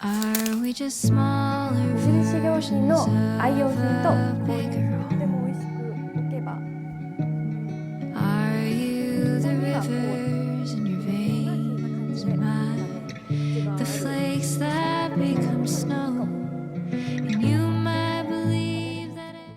Are we just smaller 無印良品の versions 愛用品 of と a と bigger て home? も美味しく置けば Are you the 今こう rivers in your ひな感 veins じで and 今 mine? ね内側 The ある flakes that become snow, and you might believe that it.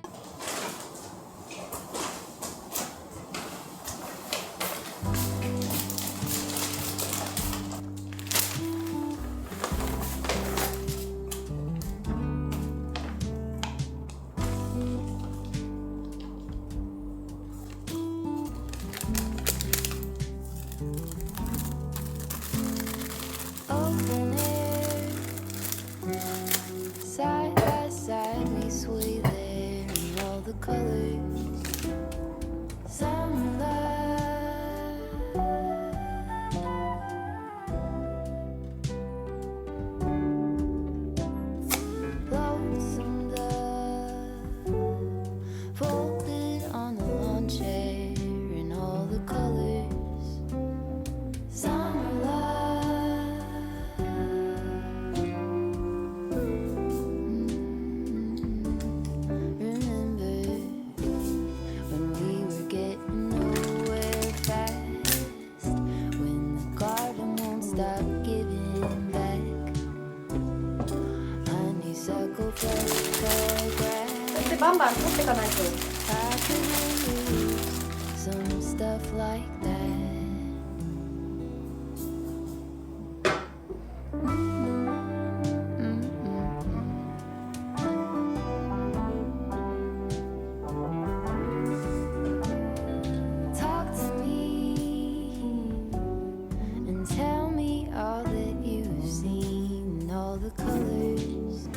そしてバンバン取っていかないと Some stuff like that. Talk to me and tell me all that you've seen, all the colors,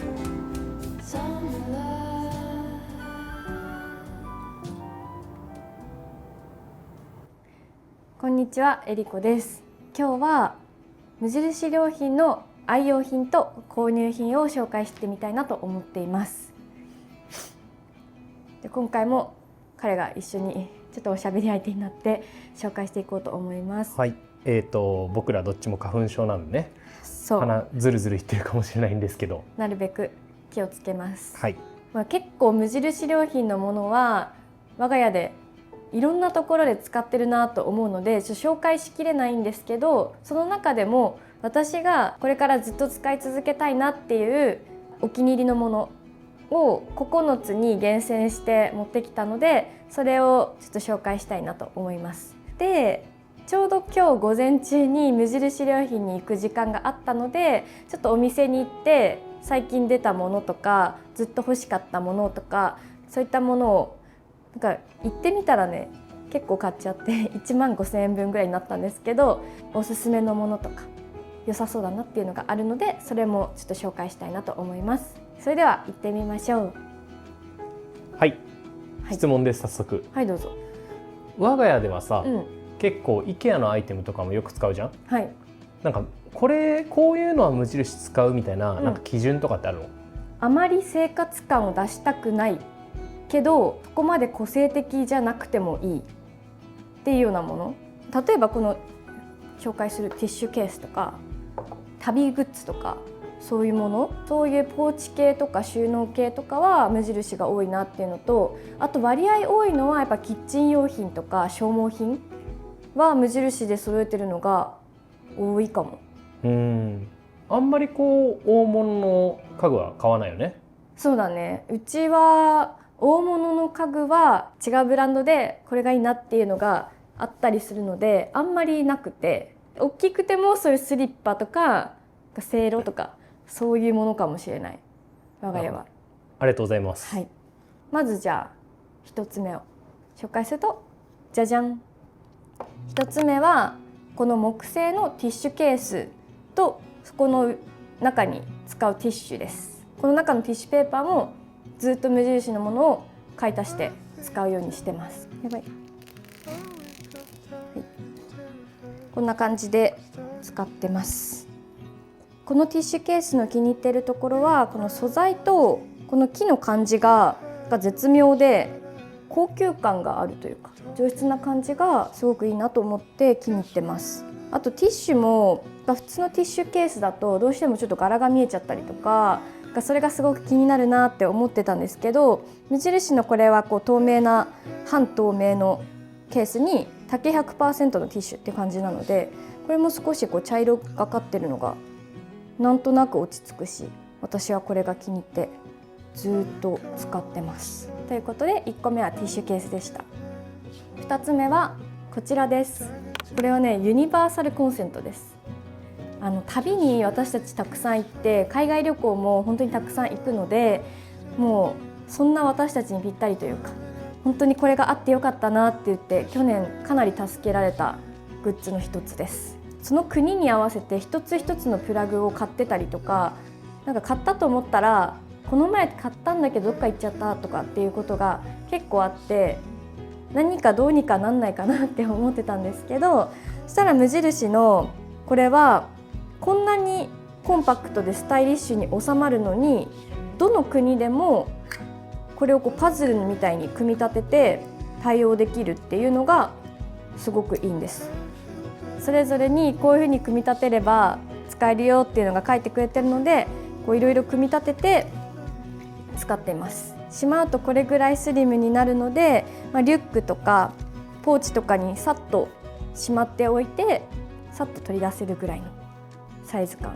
some love. こんにちは、えりこです。今日は無印良品の愛用品と購入品を紹介してみたいなと思っています。で今回も彼が一緒にちょっとおしゃべり相手になって紹介していこうと思います。はい、僕らどっちも花粉症なんでね、そう、鼻ずるずるいってるかもしれないんですけど、なるべく気をつけます。はい、結構無印良品のものは我が家でいろんなところで使ってるなと思うので紹介しきれないんですけど、その中でも私がこれからずっと使い続けたいなっていうお気に入りのものを9つに厳選して持ってきたので、それをちょっと紹介したいなと思います。でちょうど今日午前中に無印良品に行く時間があったので、ちょっとお店に行って最近出たものとかずっと欲しかったものとかそういったものをなんか行ってみたらね、結構買っちゃって1万5,000円分ぐらいになったんですけど、おすすめのものとか良さそうだなっていうのがあるので、それもちょっと紹介したいなと思います。それでは行ってみましょう。はい、はい、質問です早速。はいどうぞ。我が家ではさ、うん、結構 IKEA のアイテムとかもよく使うじゃん。はい。なんかこういうのは無印使うみたいな、なんか基準とかってあるの？あまり生活感を出したくないけど、そこまで個性的じゃなくてもいいっていうようなもの。例えばこの紹介するティッシュケースとか旅グッズとかそういうもの、そういうポーチ系とか収納系とかは無印が多いなっていうのと、あと割合多いのはやっぱキッチン用品とか消耗品は無印で揃えてるのが多いかも。あんまりこう大物の家具は買わないよね。そうだね、うちは大物の家具は違うブランドでこれがいいなっていうのがあったりするのであんまりなくて、大きくてもそういうスリッパとかせいろとかそういうものかもしれない、我が家は。ありがとうございます。はい、まずじゃあ1つ目を紹介すると、じゃじゃん。1つ目はこの木製のティッシュケースとそこの中に使うティッシュです。この中のティッシュペーパーもずっと無印のものを買い足して使うようにしてます。やばい、はい、こんな感じで使ってます。このティッシュケースの気に入っているところはこの素材とこの木の感じが絶妙で高級感があるというか上質な感じがすごくいいなと思って気に入ってます。あとティッシュも普通のティッシュケースだとどうしてもちょっと柄が見えちゃったりとか、それがすごく気になるなって思ってたんですけど、無印のこれはこう透明な半透明のケースに竹 100% のティッシュって感じなので、これも少しこう茶色がかってるのがなんとなく落ち着くし、私はこれが気に入ってずっと使ってます。ということで1個目はティッシュケースでした。2つ目はこちらです。これはね、ユニバーサルコンセントです。旅に私たちたくさん行って、海外旅行も本当にたくさん行くので、もうそんな私たちにぴったりというか、本当にこれがあってよかったなって言って去年かなり助けられたグッズの一つです。その国に合わせて一つ一つのプラグを買ってたりとか、なんか買ったと思ったらこの前買ったんだけどどっか行っちゃったとかっていうことが結構あって、何かどうにかなんないかなって思ってたんですけど、そしたら無印のこれはこんなにコンパクトでスタイリッシュに収まるのに、どの国でもこれをこうパズルみたいに組み立てて対応できるっていうのがすごくいいんです。それぞれにこういうふうに組み立てれば使えるよっていうのが書いてくれてるので、いろいろ組み立てて使っています。しまうとこれぐらいスリムになるので、リュックとかポーチとかにさっとしまっておいてさっと取り出せるぐらいのサイズ感。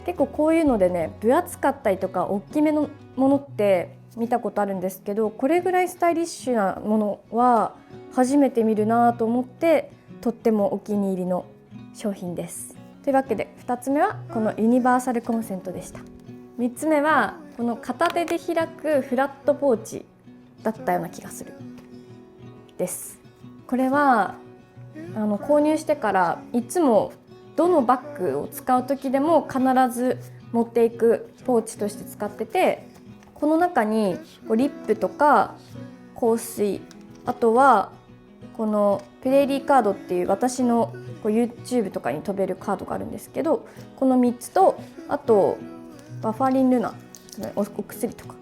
結構こういうのでね、分厚かったりとか大きめのものって見たことあるんですけど、これぐらいスタイリッシュなものは初めて見るなと思って、とってもお気に入りの商品です。というわけで2つ目はこのユニバーサルコンセントでした。3つ目はこの片手で開くフラットポーチだったような気がするです。これは購入してからいつもどのバッグを使う時でも必ず持っていくポーチとして使ってて、この中にリップとか香水、あとはこのプレーリーカードっていう私のYouTube とかに飛べるカードがあるんですけど、この3つと、あとバファリンルナ、お薬とか、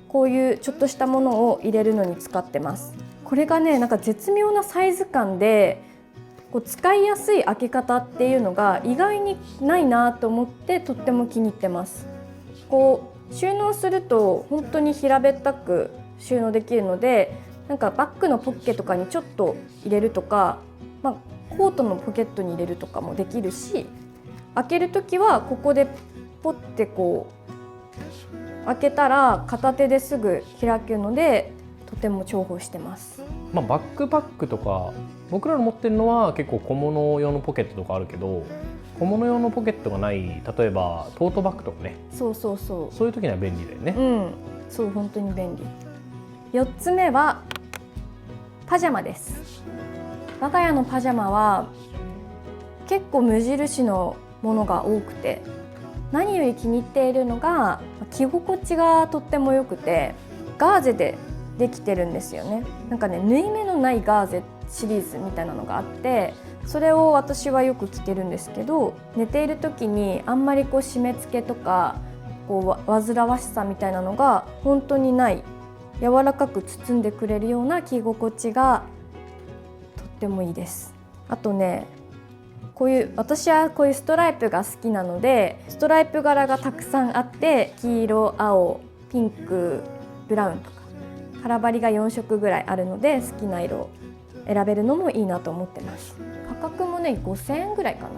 こういうちょっとしたものを入れるのに使ってます。これがね、なんか絶妙なサイズ感で使いやすい開け方っていうのが意外にないなと思って、とっても気に入ってます。収納すると本当に平べったく収納できるので、なんかバッグのポッケとかにちょっと入れるとか、コートのポケットに入れるとかもできるし、開けるときはここでポッて開けたら片手ですぐ開けるので、とても重宝してます。バックパックとか僕らの持ってるのは結構小物用のポケットとかあるけど、小物用のポケットがない、例えばトートバッグとかね、そういう時には便利だよね。そう、本当に便利。4つ目はパジャマです。我が家のパジャマは結構無印のものが多くて、何より気に入っているのが着心地がとっても良くて、ガーゼでできてるんですよね。なんかね、縫い目のないガーゼシリーズみたいなのがあって、それを私はよく着てるんですけど、寝ている時にあんまり締め付けとか煩わしさみたいなのが本当にない、柔らかく包んでくれるような着心地がとってもいいです。あとね、私はこういうストライプが好きなので、ストライプ柄がたくさんあって、黄色、青、ピンク、ブラウンとか腹張りが4色ぐらいあるので、好きな色を選べるのもいいなと思ってます。価格もね5000円ぐらいかな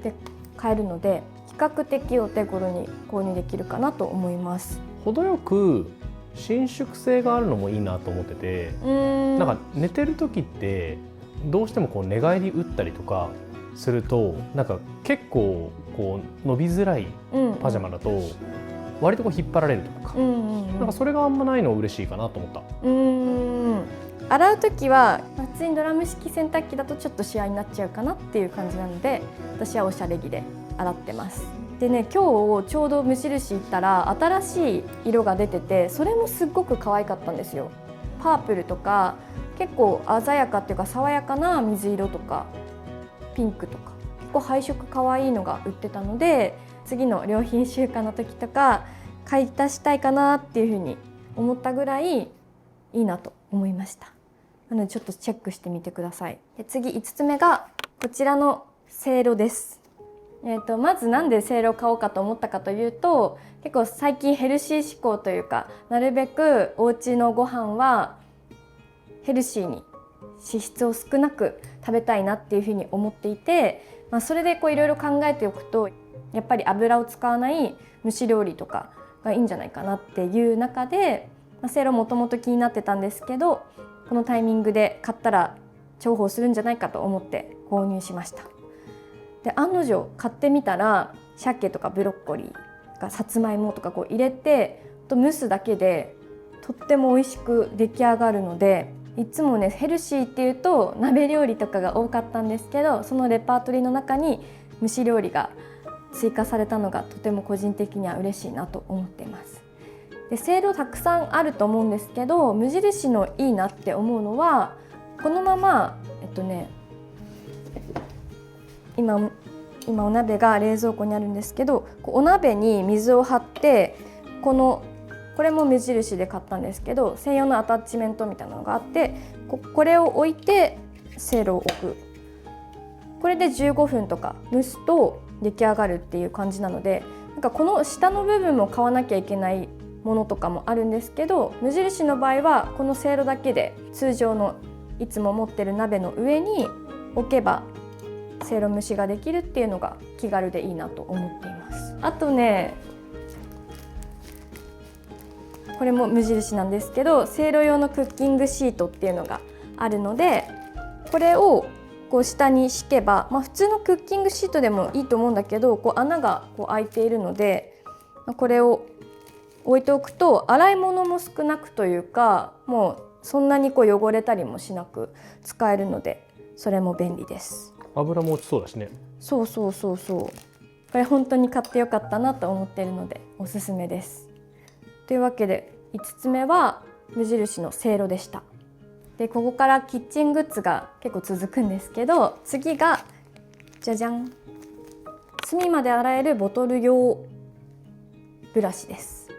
で買えるので、比較的お手頃に購入できるかなと思います。程よく伸縮性があるのもいいなと思ってて、なんか寝てる時ってどうしても寝返り打ったりとかすると、なんか結構伸びづらいパジャマだと割と引っ張られるとか、なんかそれがあんまないの嬉しいかなと思った。洗う時は普通にドラム式洗濯機だとちょっとシワになっちゃうかなっていう感じなので、私はおしゃれ着で洗ってます。でね、今日ちょうど無印行ったら新しい色が出てて、それもすっごく可愛かったんですよ。パープルとか結構鮮やかっていうか爽やかな水色とかピンクとか、結構配色可愛いのが売ってたので、次の良品週間の時とか買い足したいかなっていうふうに思ったぐらいいいなと思いました。なのでちょっとチェックしてみてください。で、次5つ目がこちらのせいろです。まずなんでせいろを買おうかと思ったかというと、結構最近ヘルシー志向というか、なるべくお家のご飯はヘルシーに脂質を少なく食べたいなっていうふうに思っていて、それでいろいろ考えておくと、やっぱり油を使わない蒸し料理とかがいいんじゃないかなっていう中で、せいろもともと気になってたんですけど、このタイミングで買ったら重宝するんじゃないかと思って購入しました。で、案の定買ってみたら、鮭とかブロッコリーとかさつまいもとか入れて蒸すだけでとっても美味しく出来上がるので、いつもねヘルシーっていうと鍋料理とかが多かったんですけど、そのレパートリーの中に蒸し料理が追加されたのがとても個人的には嬉しいなと思っています。で、せいろたくさんあると思うんですけど、無印のいいなって思うのは、このまま今お鍋が冷蔵庫にあるんですけど、お鍋に水を張って、これも無印で買ったんですけど、専用のアタッチメントみたいなのがあって、これを置いてせいろを置く。これで15分とか蒸すと出来上がるっていう感じなので、この下の部分も買わなきゃいけないものとかもあるんですけど、無印の場合はこのせいろだけで通常のいつも持ってる鍋の上に置けばせいろ蒸しができるっていうのが気軽でいいなと思っています。あとね、これも無印なんですけど、せいろ用のクッキングシートっていうのがあるので、これを下に敷けば、普通のクッキングシートでもいいと思うんだけど、穴が開いているので、これを置いておくと洗い物も少なくというか、もうそんなに汚れたりもしなく使えるので、それも便利です。油も落ちそうだしね。そう。これ本当に買ってよかったなと思っているのでおすすめです。というわけで5つ目は無印のせいろでした。で、ここからキッチングッズが結構続くんですけど、次がじゃじゃん、隅まで洗えるボトル用ブラシです。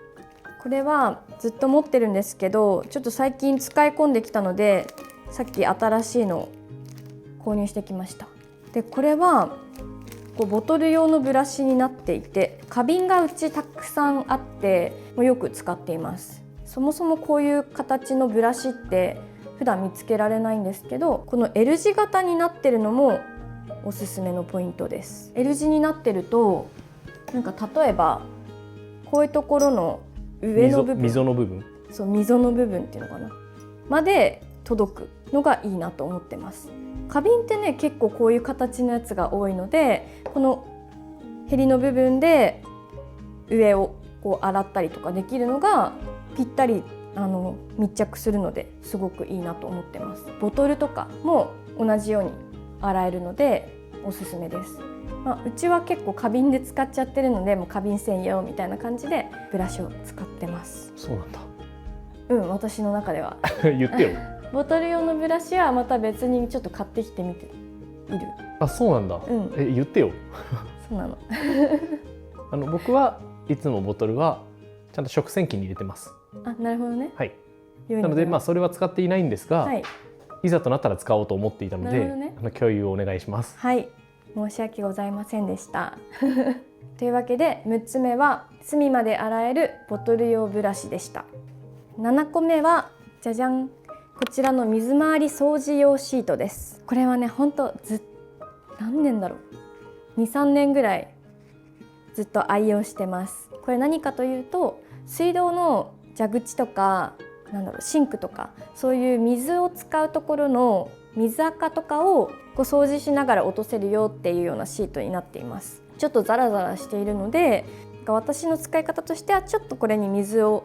これはずっと持ってるんですけど、ちょっと最近使い込んできたので、さっき新しいのを購入してきました。で、これはボトル用のブラシになっていて、花瓶がうちたくさんあってよく使っています。そもそもこういう形のブラシって普段見つけられないんですけど、この L 字型になってるのもおすすめのポイントです。 L 字になってると、例えばこういうところの上の部分、溝の部分、そう、溝の部分っていうのかな、まで届くのがいいなと思ってます。花瓶ってね、結構こういう形のやつが多いので、このヘリの部分で上を洗ったりとかできるのがぴったり密着するので、すごくいいなと思ってます。ボトルとかも同じように洗えるのでおすすめです。うちは結構花瓶で使っちゃってるので、もう花瓶専用みたいな感じでブラシを使ってます。そうなんだ。私の中では言ってよ。ボトル用のブラシはまた別にちょっと買ってきてみている。あ、そうなんだ。言ってよ。そうなの。僕はいつもボトルはちゃんと食洗機に入れてます。あ、なるほどね。はい。なのでそれは使っていないんですが、いざとなったら使おうと思っていたので、共有をお願いします。はい、申し訳ございませんでしたというわけで6つ目は隅まで洗えるボトル用ブラシでした。7個目はじゃじゃん、こちらの水回り掃除用シートです。これはね、ほんと何年だろう、 2,3 年ぐらいずっと愛用してます。これ何かというと、水道の蛇口とかシンクとか、そういう水を使うところの水垢とかを掃除しながら落とせるよっていうようなシートになっています。ちょっとザラザラしているので、私の使い方としてはちょっとこれに水を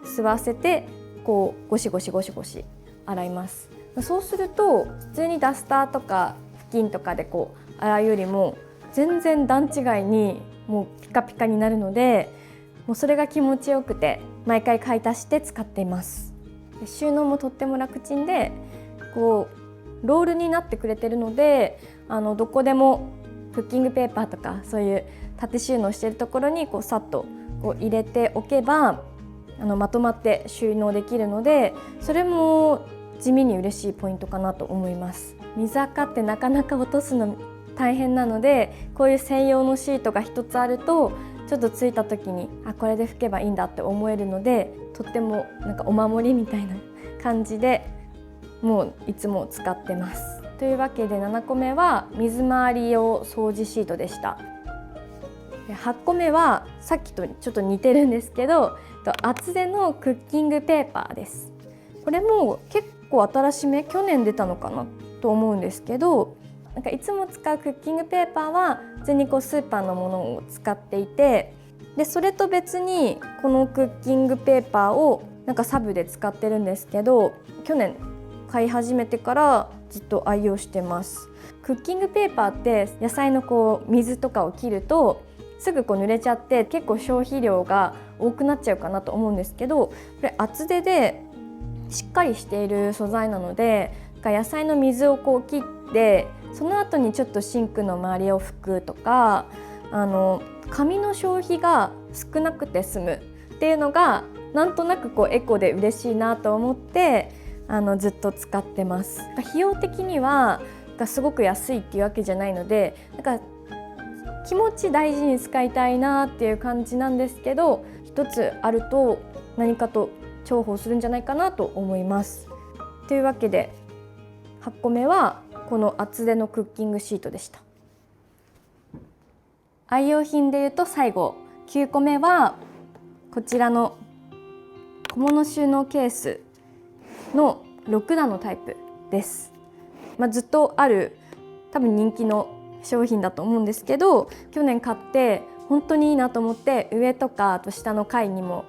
吸わせてゴシゴシ洗います。そうすると普通にダスターとか布巾とかで洗うよりも全然段違いにもうピカピカになるので、もうそれが気持ちよくて毎回買い足して使っています。収納もとっても楽ちんで、ロールになってくれてるので、どこでもクッキングペーパーとかそういう縦収納しているところにさっと入れておけばまとまって収納できるので、それも地味に嬉しいポイントかなと思います。水垢ってなかなか落とすの大変なので、こういう専用のシートが一つあるとちょっとついた時にこれで拭けばいいんだって思えるので、とってもなんかお守りみたいな感じでもういつも使ってます。というわけで7個目は水回り用掃除シートでした。8個目はさっきとちょっと似てるんですけど、厚手のクッキングペーパーです。これも結構新しめ、去年出たのかなと思うんですけど、なんかいつも使うクッキングペーパーは普通にこうスーパーのものを使っていて、でそれと別にこのクッキングペーパーをなんかサブで使ってるんですけど、去年買い始めてからずっと愛用してます。クッキングペーパーって野菜のこう水とかを切るとすぐこう濡れちゃって結構消費量が多くなっちゃうかなと思うんですけど、これ厚手でしっかりしている素材なので、野菜の水をこう切ってその後にちょっとシンクの周りを拭くとか、紙の消費が少なくて済むっていうのがなんとなくこうエコで嬉しいなと思ってずっと使ってます。費用的にはすごく安いっていうわけじゃないので、なんか気持ち大事に使いたいなっていう感じなんですけど、一つあると何かと重宝するんじゃないかなと思います。というわけで8個目はこの厚手のクッキングシートでした。愛用品でいうと最後9個目はこちらの小物収納ケースの6段のタイプです。ずっとある多分人気の商品だと思うんですけど、去年買って本当にいいなと思って上とかあと下の階にも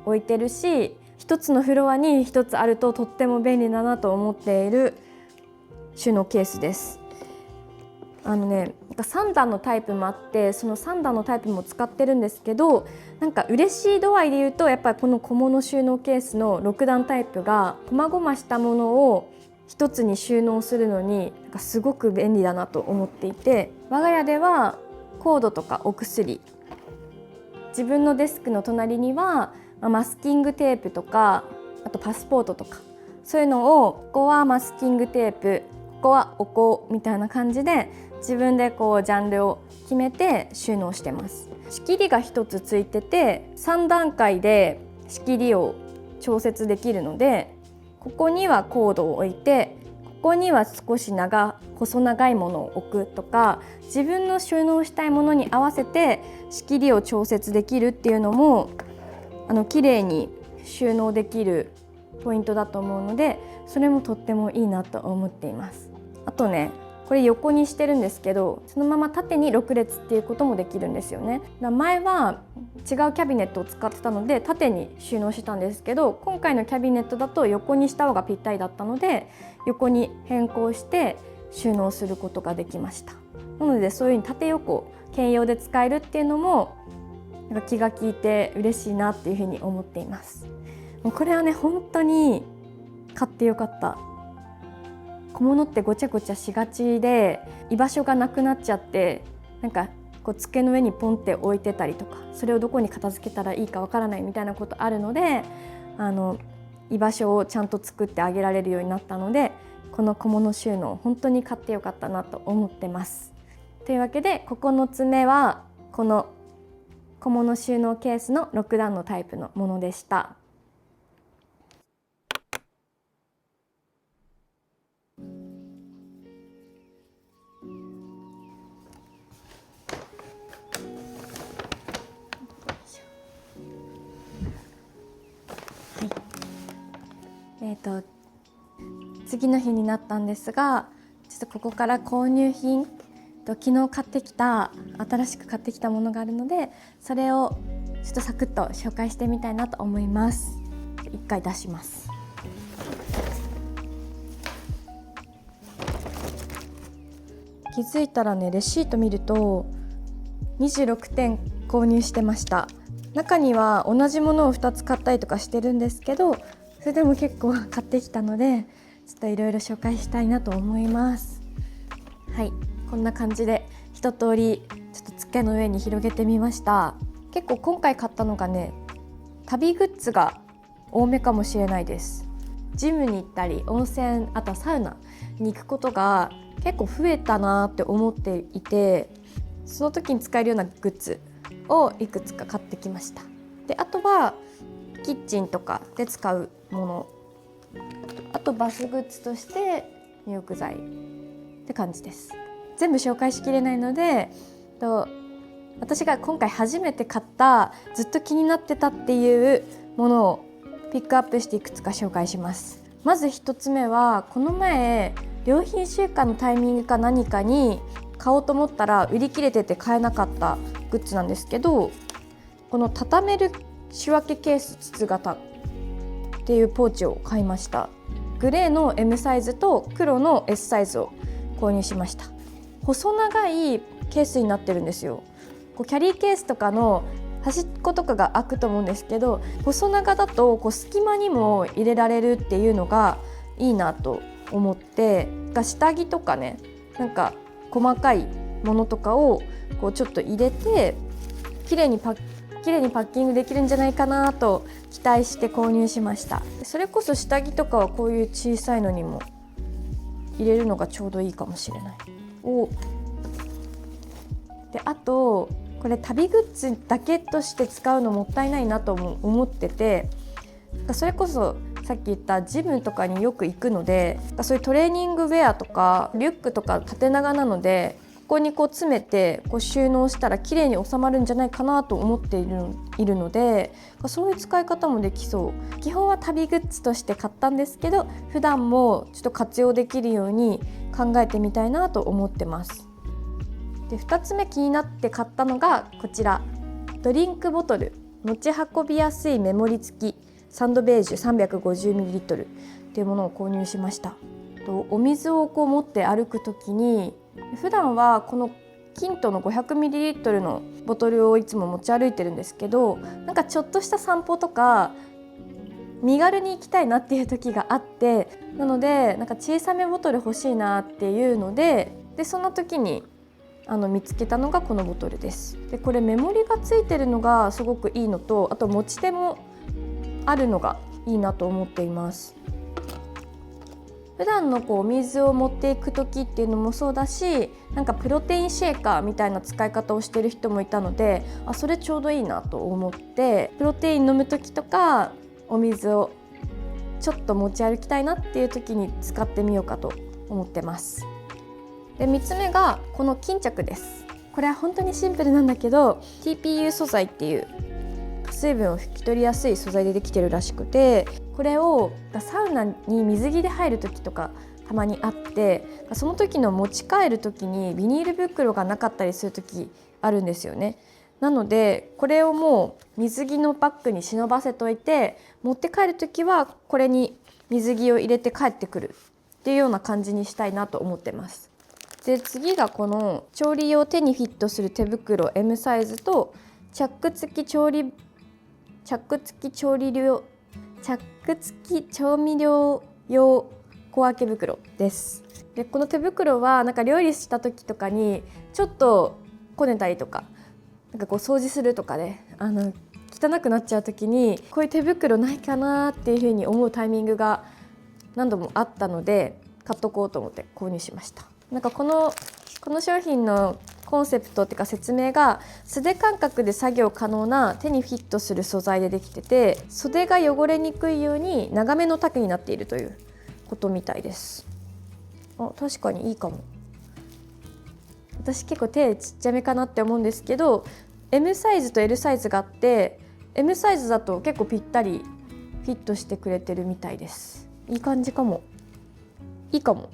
置いてるし、一つのフロアに一つあるととっても便利だなと思っている収納ケースです。3段のタイプもあって、その3段のタイプも使ってるんですけど、なんか嬉しい度合いで言うとやっぱりこの小物収納ケースの6段タイプが細々したものを一つに収納するのにすごく便利だなと思っていて、我が家ではコードとかお薬、自分のデスクの隣にはマスキングテープとか、あとパスポートとか、そういうのをここはマスキングテープ、ここはお香みたいな感じで自分でこうジャンルを決めて収納してます。仕切りが一つついてて3段階で仕切りを調節できるので、ここにはコードを置いて、ここには少し細長いものを置くとか、自分の収納したいものに合わせて仕切りを調節できるっていうのも綺麗に収納できるポイントだと思うので、それもとってもいいなと思っています。あとね、これ横にしてるんですけど、そのまま縦に6列っていうこともできるんですよね。前は違うキャビネットを使ってたので縦に収納してたんですけど、今回のキャビネットだと横にした方がぴったりだったので横に変更して収納することができました。なのでそういうふうに縦横兼用で使えるっていうのも気が利いて嬉しいなっていうふうに思っています。もうこれはね、本当に買ってよかった。小物ってごちゃごちゃしがちで居場所がなくなっちゃって、こう机の上にポンって置いてたりとか、それをどこに片付けたらいいかわからないみたいなことあるので、居場所をちゃんと作ってあげられるようになったので、この小物収納本当に買ってよかったなと思ってます。というわけで9つ目はこの小物収納ケースの6段のタイプのものでした。次の日になったんですが、ちょっとここから購入品昨日新しく買ってきたものがあるので、それをちょっとサクッと紹介してみたいなと思います。一回出します。気づいたらね、レシート見ると26点購入してました。中には同じものを2つ買ったりとかしてるんですけど、それでも結構買ってきたので、ちょっといろいろ紹介したいなと思います。はい、こんな感じで一通りちょっと机の上に広げてみました。結構今回買ったのがね、旅グッズが多めかもしれないです。ジムに行ったり温泉、あとはサウナに行くことが結構増えたなって思っていて、その時に使えるようなグッズをいくつか買ってきました。であとはキッチンとかで使うもの、あとバスグッズとして入浴剤って感じです。全部紹介しきれないので、私が今回初めて買ったずっと気になってたっていうものをピックアップしていくつか紹介します。まず1つ目は、この前良品週間のタイミングか何かに買おうと思ったら売り切れてて買えなかったグッズなんですけど、この畳める仕分けケース筒型っていうポーチを買いました。グレーの M サイズと黒の S サイズを購入しました。細長いケースになってるんですよ。キャリーケースとかの端っことかが開くと思うんですけど、細長だと隙間にも入れられるっていうのがいいなと思って、下着とかね、なんか細かいものとかをちょっと入れて綺麗にパッキングできるんじゃないかなと期待して購入しました。それこそ下着とかはこういう小さいのにも入れるのがちょうどいいかもしれない。であとこれ旅グッズだけとして使うのもったいないなと思ってて、それこそさっき言ったジムとかによく行くので、そういうトレーニングウェアとかリュックとか縦長なので、ここに詰めて収納したら綺麗に収まるんじゃないかなと思っているので、そういう使い方もできそう。基本は旅グッズとして買ったんですけど、普段もちょっと活用できるように考えてみたいなと思ってます。で2つ目気になって買ったのがこちら、ドリンクボトル持ち運びやすいメモリ付きサンドベージュ 350ml っていうものを購入しました。お水を持って歩くときに、普段はこのキントの 500ml のボトルをいつも持ち歩いてるんですけど、なんかちょっとした散歩とか身軽に行きたいなっていう時があって、なのでなんか小さめボトル欲しいなっていうので、その時に見つけたのがこのボトルです。でこれメモリがついてるのがすごくいいのと、あと持ち手もあるのがいいなと思っています。普段のお水を持っていく時っていうのもそうだし、なんかプロテインシェーカーみたいな使い方をしてる人もいたので、それちょうどいいなと思って、プロテイン飲む時とかお水をちょっと持ち歩きたいなっていう時に使ってみようかと思ってます。で3つ目がこの巾着です。これは本当にシンプルなんだけど TPU 素材っていう水分を拭き取りやすい素材でできてるらしくて、これをサウナに水着で入る時とかたまにあって、その時の持ち帰る時にビニール袋がなかったりする時あるんですよね。なのでこれをもう水着のバッグに忍ばせといて、持って帰る時はこれに水着を入れて帰ってくるっていうような感じにしたいなと思ってます。で次がこの調理用手にフィットする手袋 M サイズとチャック付き調味料用小分け袋です。でこの手袋はなんか料理した時とかにちょっとこねたりとか、なんか掃除するとかで汚くなっちゃう時にこういう手袋ないかなっていうふうに思うタイミングが何度もあったので、買っとこうと思って購入しました。なんかこの商品のコンセプトっていうか説明が、素手感覚で作業可能な手にフィットする素材でできてて、袖が汚れにくいように長めの丈になっているということみたいです。確かにいいかも。私結構手ちっちゃめかなって思うんですけど、 M サイズと L サイズがあって、 M サイズだと結構ぴったりフィットしてくれてるみたいです。いい感じかも。いいかも。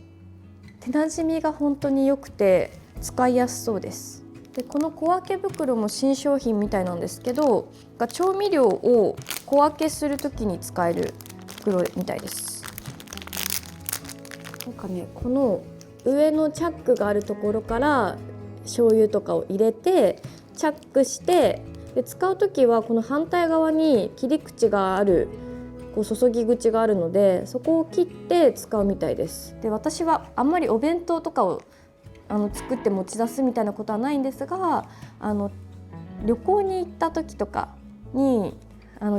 手なじみが本当に良くて使いやすそうです。でこの小分け袋も新商品みたいなんですけど、調味料を小分けするときに使える袋みたいです。なんかね、この上のチャックがあるところから醤油とかを入れてチャックして、で使うときはこの反対側に切り口がある注ぎ口があるので、そこを切って使うみたいです。で私はあんまりお弁当とかを作って持ち出すみたいなことはないんですが、旅行に行った時とかに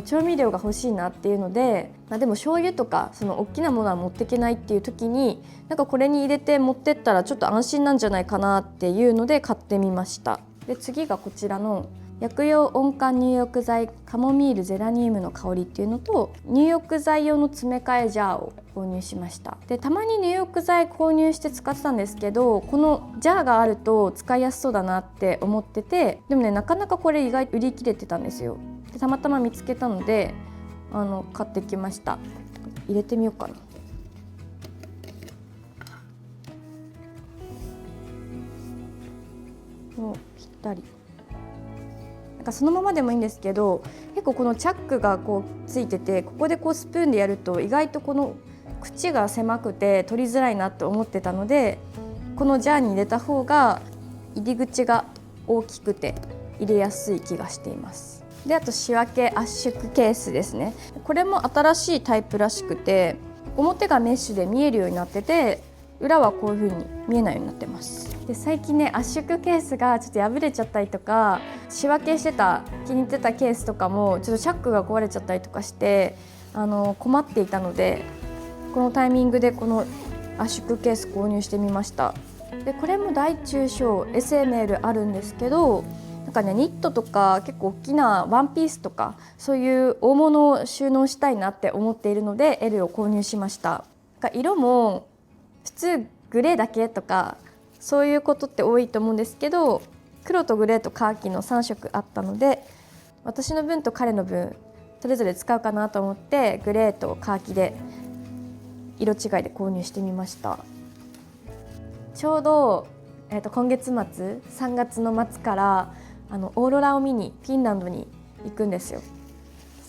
調味料が欲しいなっていうので、でも醤油とかその大きなものは持っていけないっていう時になんかこれに入れて持ってったらちょっと安心なんじゃないかなっていうので買ってみました。で次がこちらの薬用温感入浴剤カモミールゼラニウムの香りっていうのと入浴剤用の詰め替えジャーを購入しました。でたまに入浴剤購入して使ってたんですけど、このジャーがあると使いやすそうだなって思ってて、でもねなかなかこれ意外と売り切れてたんですよ。でたまたま見つけたので買ってきました。入れてみようかな。もうぴったり。そのままでもいいんですけど、結構このチャックがこうついてて、ここでこうスプーンでやると意外とこの口が狭くて取りづらいなと思ってたので、このジャーに入れた方が入り口が大きくて入れやすい気がしています。であと仕分け圧縮ケースですね。これも新しいタイプらしくて、表がメッシュで見えるようになってて、裏はこういう風に見えないようになってます。で最近ね圧縮ケースがちょっと破れちゃったりとか、仕分けしてた気に入ってたケースとかもちょっとチャックが壊れちゃったりとかして困っていたので、このタイミングでこの圧縮ケース購入してみました。でこれも大中小 SML あるんですけど、なんかねニットとか結構大きなワンピースとかそういう大物を収納したいなって思っているので L を購入しました。色も普通グレーだけとかそういうことって多いと思うんですけど、黒とグレーとカーキの3色あったので、私の分と彼の分それぞれ使うかなと思ってグレーとカーキで色違いで購入してみました。ちょうど、今月末3月の末からオーロラを見にフィンランドに行くんですよ。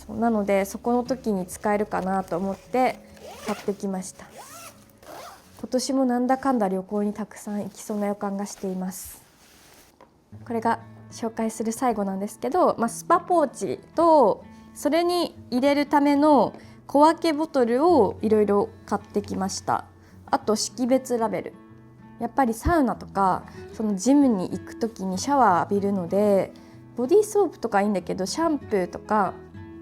なのでそこの時に使えるかなと思って買ってきました。今年もなんだかんだ旅行にたくさん行きそうな予感がしています。これが紹介する最後なんですけど、スパポーチとそれに入れるための小分けボトルをいろいろ買ってきました。あと識別ラベル。やっぱりサウナとかそのジムに行く時にシャワー浴びるので、ボディーソープとかいいんだけどシャンプーとか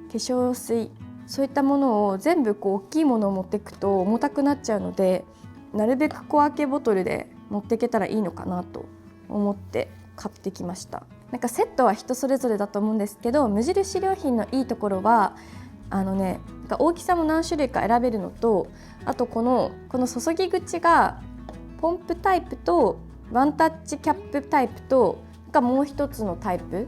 化粧水そういったものを全部こう大きいものを持っていくと重たくなっちゃうので、なるべく小分けボトルで持っていけたらいいのかなと思って買ってきました。なんかセットは人それぞれだと思うんですけど、無印良品のいいところはなんか大きさも何種類か選べるのと、あとこの注ぎ口がポンプタイプとワンタッチキャップタイプともう一つのタイプ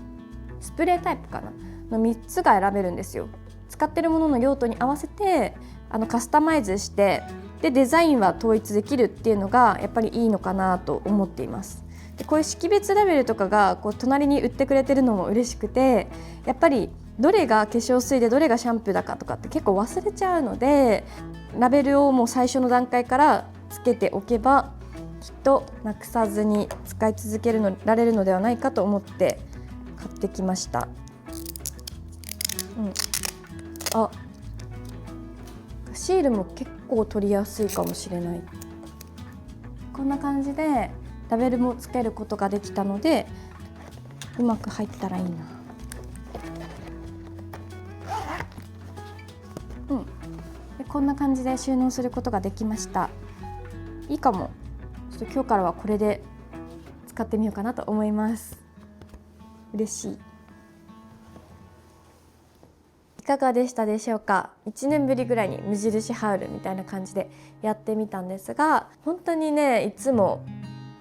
スプレータイプかなの3つが選べるんですよ。使ってるものの用途に合わせてカスタマイズしてでデザインは統一できるっていうのがやっぱりいいのかなと思っています。でこういう識別ラベルとかがこう隣に売ってくれてるのも嬉しくて、やっぱりどれが化粧水でどれがシャンプーだかとかって結構忘れちゃうので、ラベルをもう最初の段階からつけておけばきっとなくさずに使い続けられるのではないかと思って買ってきました。シールも結構取りやすいかもしれない。こんな感じでラベルもつけることができたのでうまく入ったらいいな。でこんな感じで収納することができました。いいかも。ちょっと今日からはこれで使ってみようかなと思います。嬉しい。いかがでしたでしょうか。1年ぶりぐらいに無印ハウルみたいな感じでやってみたんですが、本当にねいつも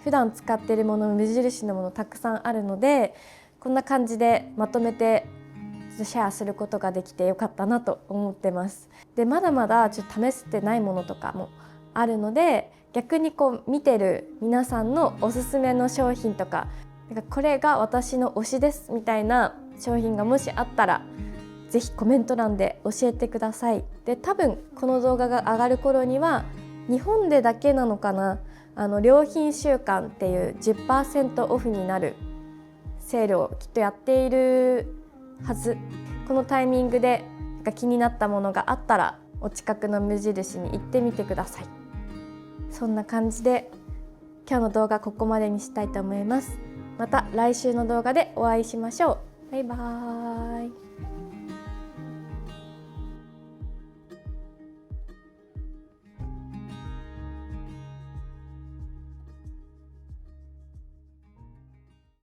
普段使っているもの無印のものたくさんあるので、こんな感じでまとめてシェアすることができてよかったなと思ってます。でまだまだちょっと試せてないものとかもあるので、逆にこう見てる皆さんのおすすめの商品とか、これが私の推しですみたいな商品がもしあったらぜひコメント欄で教えてください。で多分この動画が上がる頃には日本でだけなのかな、良品週間っていう 10% オフになるセールをきっとやっているはず。このタイミングで気になったものがあったらお近くの無印に行ってみてください。そんな感じで今日の動画ここまでにしたいと思います。また来週の動画でお会いしましょう。バイバーイ。